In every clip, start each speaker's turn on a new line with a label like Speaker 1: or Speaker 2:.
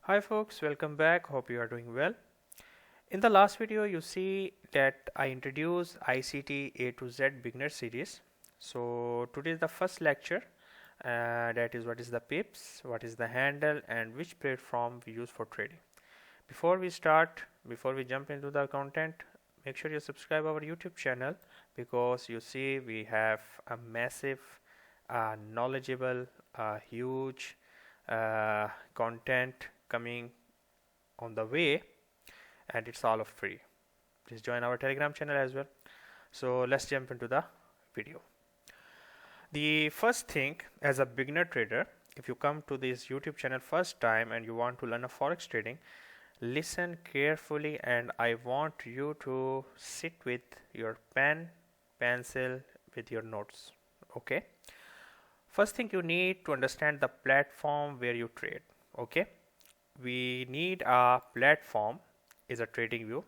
Speaker 1: Hi folks, welcome back. Hope you are doing well. In the last video you see that I introduced ICT A to Z beginner series. So today is the first lecture, that is what is the pips, what is the handle, and which platform we use for trading. Before we jump into the content, make sure you subscribe our YouTube channel, because you see we have a massive, knowledgeable, huge content coming on the way, and it's all of free. Please join our Telegram channel as well. So let's jump into the video. The first thing, as a beginner trader, if you come to this YouTube channel first time and you want to learn a forex trading, listen carefully, and I want you to sit with your pen, pencil, with your notes. Okay. First thing, you need to understand the platform where you trade. Okay. We need a platform is a trading view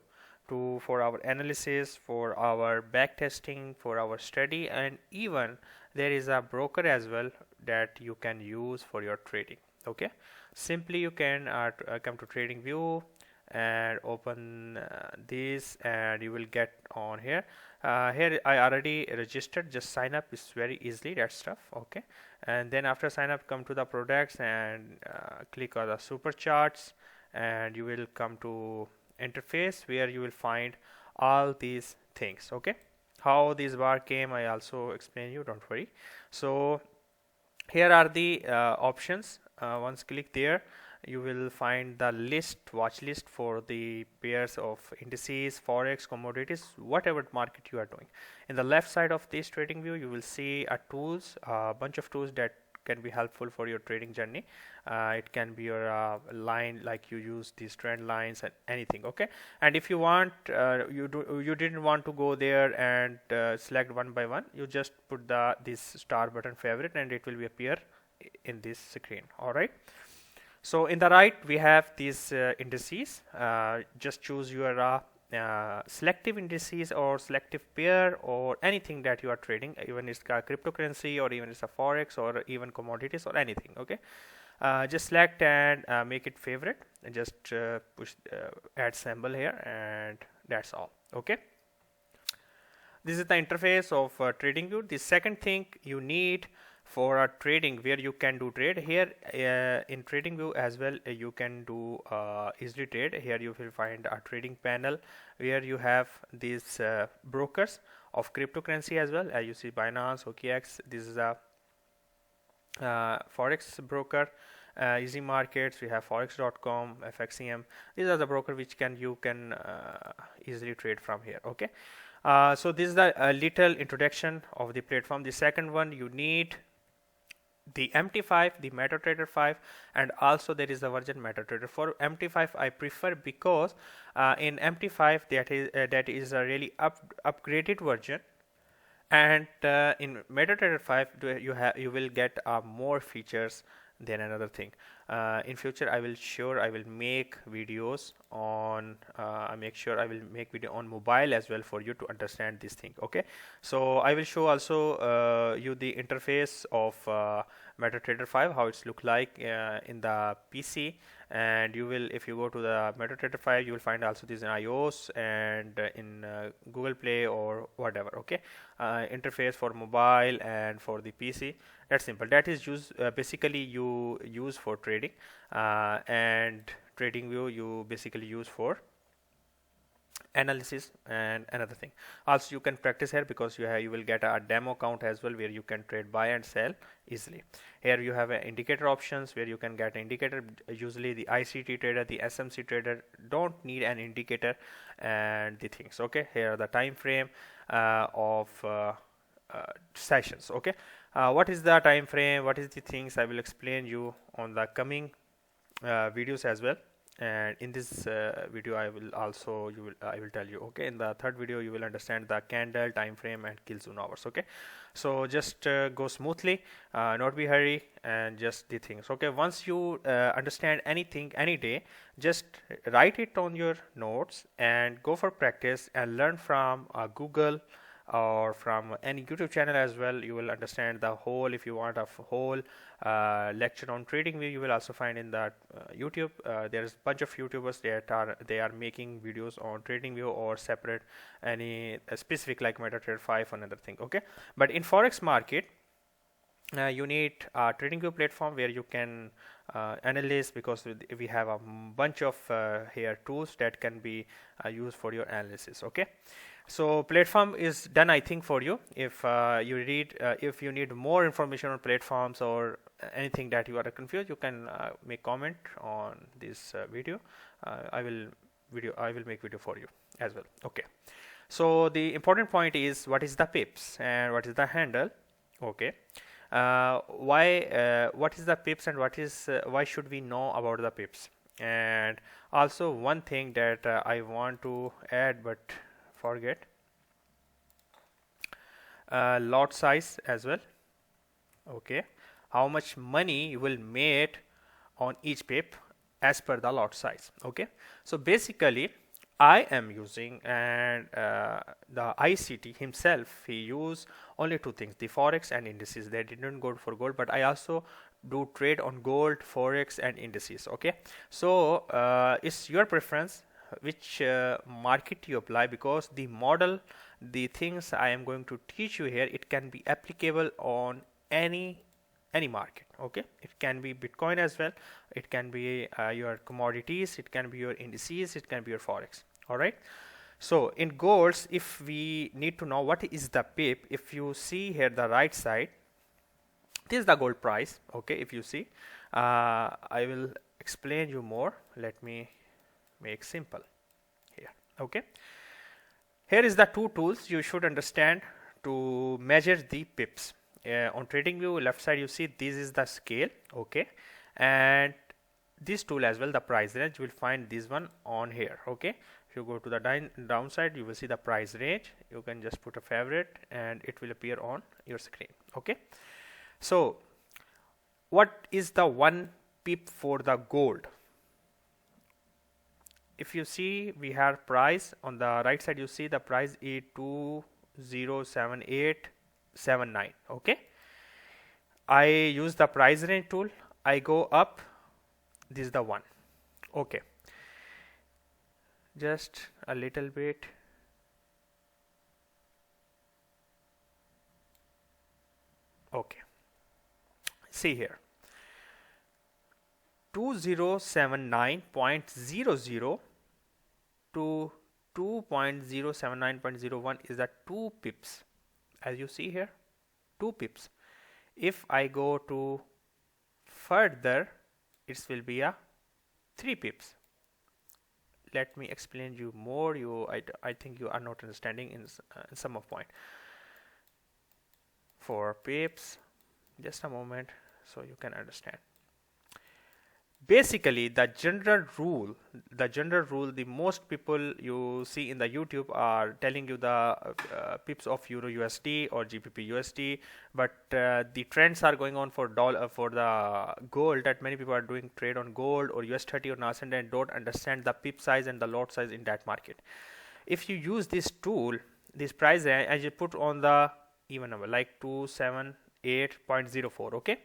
Speaker 1: for our analysis, for our back testing, for our study, and even there is a broker as well that you can use for your trading. Okay, simply you can come to trading view and open this, and you will get on here. Here I already registered, just sign up, is very easily that stuff. Okay, and then after sign up, come to the products and click on the super charts, and you will come to interface where you will find all these things. Okay, how this bar came I also explain you, don't worry. So here are the options. Once click there, you will find the watch list for the pairs of indices, forex, commodities, whatever market you are doing. In the left side of this trading view, you will see a bunch of tools that can be helpful for your trading journey. It can be your line, like you use these trend lines and anything. Okay, and if you want, you didn't want to go there and select one by one, you just put this star button favorite, and it will be appear in this screen. All right. So in the right we have these indices. Just choose your selective indices or selective pair or anything that you are trading, even it's a cryptocurrency or even it's a forex or even commodities or anything. Okay, just select and make it favorite, and just push add symbol here, and that's all. Okay, this is the interface of trading view. The second thing you need for a trading, where you can do trade here in trading view as well, you can do easily trade. Here you will find a trading panel where you have these brokers of cryptocurrency as well, as you see Binance, OKX. This is a forex broker. Easy markets, we have forex.com, FXCM. These are the broker which you can easily trade from here. Okay, so this is the little introduction of the platform. The second one, you need the MT5, the MetaTrader 5, and also there is a version MetaTrader. For MT5 I prefer, because in MT5 that is a really upgraded version, and in MetaTrader 5 you will get more features than another thing. In future I will make videos on video on mobile as well, for you to understand this thing. Okay, so I will show also you the interface of MetaTrader 5, how it's look like in the PC. And you will, if you go to the MetaTrader 5, you will find also this in iOS and in Google Play or whatever. Okay, interface for mobile and for the PC. That's simple. That is basically you use for trading, and trading view you basically use for analysis and another thing. Also you can practice here, because you will get a demo account as well, where you can trade buy and sell easily. Here you have indicator options, where you can get indicator. Usually the ICT trader, the SMC trader don't need an indicator and the things. Okay, here are the time frame of sessions. Okay, what is the time frame, what is the things, I will explain you on the coming videos as well. And in this video I will tell you. Okay, in the third video you will understand the candle, time frame, and kill zone hours. Okay, so just go smoothly, not be hurry, and just the things. Okay, once you understand anything any day, just write it on your notes and go for practice and learn from Google, or from any YouTube channel as well. You will understand the whole. If you want a whole lecture on TradingView, you will also find in that YouTube. There's a bunch of YouTubers that are making videos on TradingView or separate any specific like MetaTrader 5 or another thing. Okay, but in Forex market, you need a TradingView platform where you can analyze, because we have a bunch of here tools that can be used for your analysis. Okay, so platform is done, I think, for you. If if you need more information on platforms or anything that you are confused, you can make comment on this video. I will make video for you as well. Okay, so the important point is what is the pips and what is the handle. Okay, what is the pips and why should we know about the pips? And also one thing that I want to add but forget, lot size as well. Okay, how much money you will make on each pip as per the lot size. Okay, so basically I am using, and the ICT himself, he use only two things, the Forex and indices. They didn't go for gold, but I also do trade on gold, Forex and indices. Okay, so it's your preference which market you apply, because the model, the things I am going to teach you here, it can be applicable on any market. Okay, it can be Bitcoin as well, it can be your commodities, it can be your indices, it can be your Forex. All right, so in golds, if we need to know what is the pip, if you see here the right side, this is the gold price. Okay, if you see, I will explain you more. Let me make simple here. Okay, here is the two tools you should understand to measure the pips. On TradingView left side, you see this is the scale. Okay, and this tool as well, the price range, you will find this one on here. Okay, if you go to the downside, you will see the price range. You can just put a favorite and it will appear on your screen. Okay, so what is the one pip for the gold? If you see, we have price on the right side, you see the price is 207879. okay, I use the price range tool, I go up, this is the one. Okay, just a little bit. Okay, see here, 2079.00 to 2.079.01 is the 2 pips, as you see here, 2 pips. If I go to further, it will be a 3 pips. Let me explain you more. I think you are not understanding in some of point. For pips, just a moment so you can understand. Basically, the general rule, the most people you see in the YouTube are telling you the pips of Euro USD or GBP USD, but the trends are going on for the gold, that many people are doing trade on gold or US30 or NASDAQ and don't understand the pip size and the lot size in that market. If you use this tool, this price range, as you put on the even number like 278.04, okay,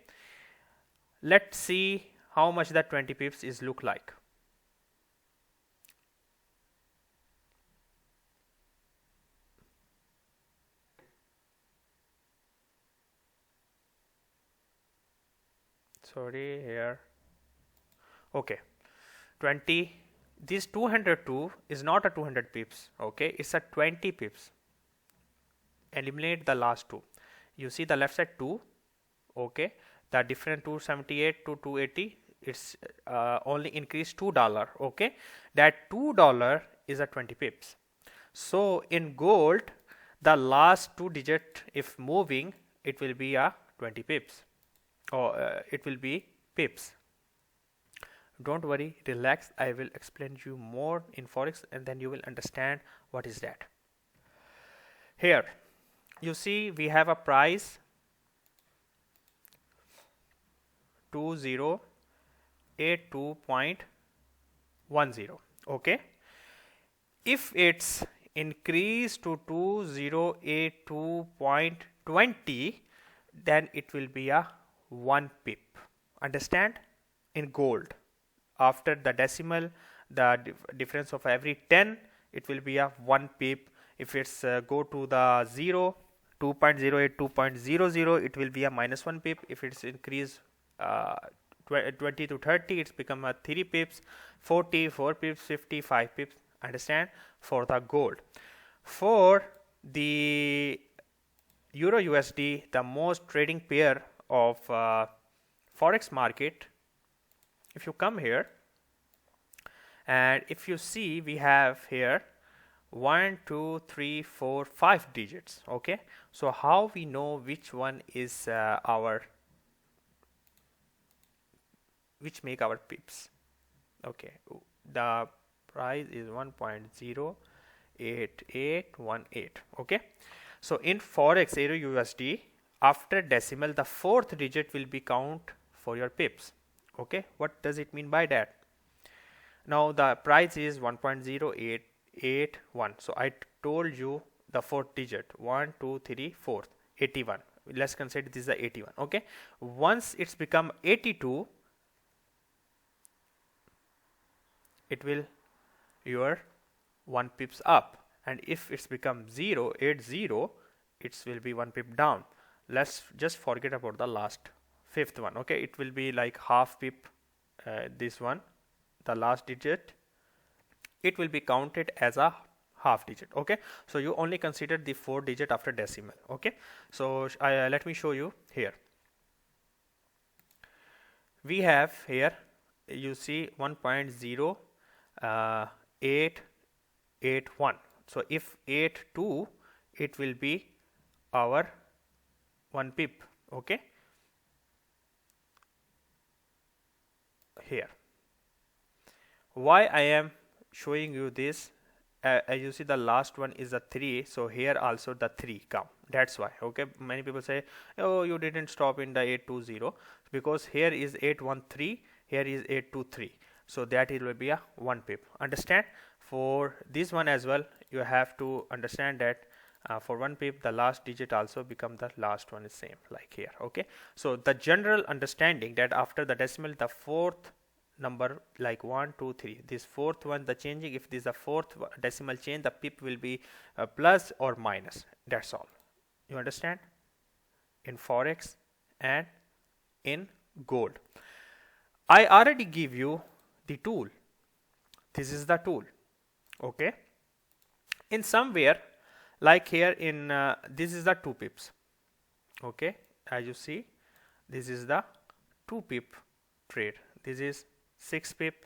Speaker 1: let's see how much that 20 pips is look like. Sorry, here. Okay, 20. This 202 is not a 200 pips. Okay, it's a 20 pips. Eliminate the last two. You see the left side 2. Okay, the different 278 to 280. It's only increased $2. Okay, that $2 is a 20 pips. So in gold, the last 2 digit, if moving, it will be a 20 pips, or it will be pips. Don't worry, relax. I will explain you more in Forex, and then you will understand what is that. Here, you see we have a price 2082.10. Okay, if it's increase to 2082.20, then it will be a 1 pip. Understand? In gold, after the decimal, the difference of every 10, it will be a 1 pip. If it's go to the 0, 2.08, 2.00, it will be a minus 1 pip. If it's increase 20 to 30, it's become a 3 pips, 40, 4 pips, 50, 5 pips. Understand? For the gold. For the Euro USD, the most trading pair of Forex market, if you come here and if you see, we have here 1, 2, 3, 4, 5 digits. Okay, so how we know which one is which make our pips? Okay, the price is 1.08818. okay, so in Forex Euro USD, after decimal, the fourth digit will be count for your pips. Okay, what does it mean by that? Now the price is 1.0881, so I told you the fourth digit, 1 2 3 4, 81. Let's consider this is the 81. Okay, once it's become 82, it will your 1 pips up, and if it's become 080, it will be 1 pip down. Let's just forget about the last fifth one. Okay, it will be like half pip. This one, the last digit, it will be counted as a half digit. Okay, so you only consider the 4 digit after decimal. Okay, so let me show you here. We have here, you see 1.0881. so if 82, it will be our 1 pip. Okay, here why I am showing you this, as you see the last one is a 3, so here also the 3 come, that's why. Okay, many people say, oh, you didn't stop in the 820, because here is 813, here is 823, so that it will be a 1 pip. Understand? For this one as well, you have to understand that for 1 pip, the last digit also become the last one is same, like here. Okay, so the general understanding that after the decimal, the fourth number, like 1 2 3, this fourth one, the changing, if this is the fourth decimal change, the pip will be plus or minus. That's all. You understand? In Forex and in gold, I already give you the tool. This is the tool. Okay, in somewhere like here in this is the 2 pips. Okay, as you see, this is the 2 pip trade. This is 6 pip,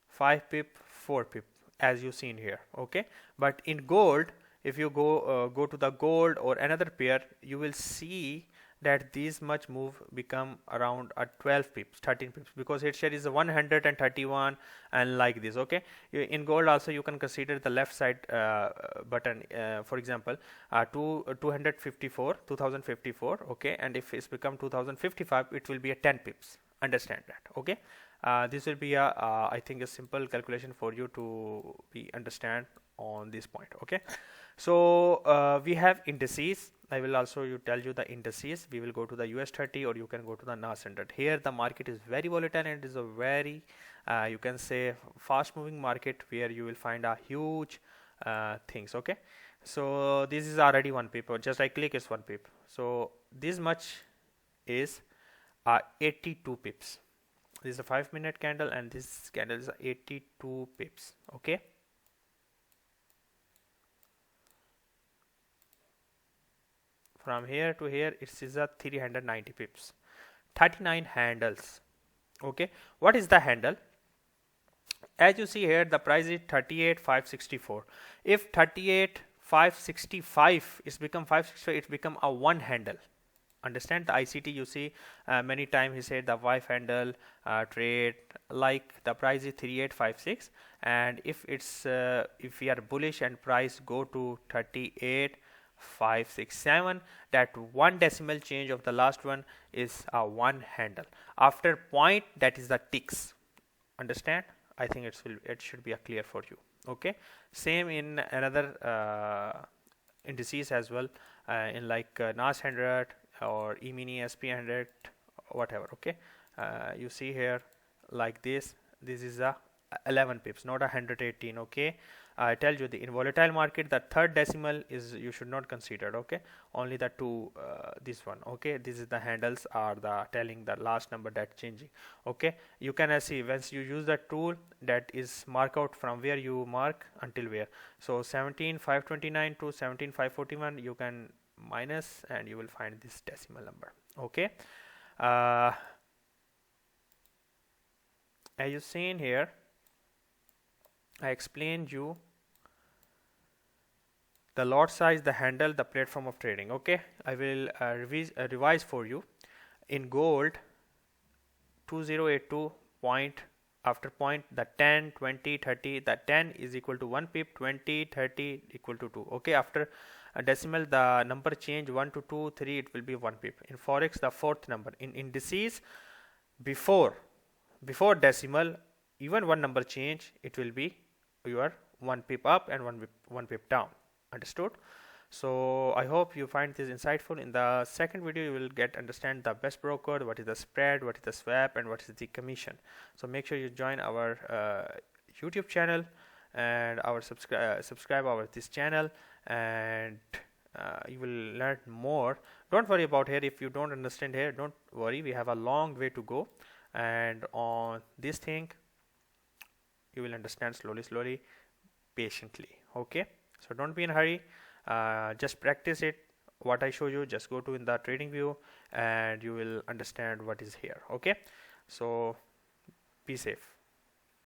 Speaker 1: 5 pip, 4 pip, as you seen here. Okay, but in gold, if you go to the gold or another pair, you will see that these much move become around 12 pips, 13 pips, because its share is 131 and like this. Okay, in gold also you can consider the left side button, for example 2054. Okay, and if it's become 2055, it will be a 10 pips. Understand that? Okay, this will be a I think a simple calculation for you to be understand on this point. Okay, so we have indices. I will also tell you the indices. We will go to the US 30, or you can go to the NAS 100. Here the market is very volatile, and it is a very you can say fast moving market, where you will find a huge things. Okay, so this is already 1 pip, or just I click is 1 pip, so this much is 82 pips. This is a 5-minute candle, and this candle is 82 pips. Okay, from here to here, it is a 390 pips, 39 handles. Okay, what is the handle? As you see here, the price is 38,564. If 38,565 is become 565, it's become a 1 handle. Understand? The ICT, you see many times he said the wife handle trade, like the price is 3856, and if it's if we are bullish and price go to 38,567, that 1 decimal change of the last one is a 1 handle. After point, that is the ticks. Understand? I think it should be clear for you. Okay, same in another indices as well, in like NAS 100 or E-mini SP 100, whatever. Okay, you see here like this is a 11 pips, not 118. Okay, I tell you, the in volatile market, the third decimal is you should not consider. Okay, only the two, this one. Okay, this is the handles are the telling the last number that changing. Okay, you can see once you use the tool, that is mark out from where you mark until where. So 17529 to 17541, you can minus and you will find this decimal number. Okay, as you seen here, I explained you the lot size, the handle, the platform of trading. Okay, I will revise for you. In gold, 2082 point, after point, the 10, 20, 30, the 10 is equal to 1 pip, 20, 30 equal to 2. Okay, after a decimal, the number change 1 to 2, 3, it will be 1 pip. In Forex, the fourth number. In indices, before decimal, even one number change, it will be your 1 pip up and 1 pip down. Understood? So I hope you find this insightful. In the second video, you will get understand the best broker, what is the spread, what is the swap, and what is the commission. So make sure you join our YouTube channel and our subscribe our this channel, and you will learn more. Don't worry about here. If you don't understand here, don't worry, we have a long way to go, and on this thing you will understand slowly, patiently. Okay, so don't be in a hurry. Just practice it. What I show you, just go to in the trading view and you will understand what is here. Okay, so be safe.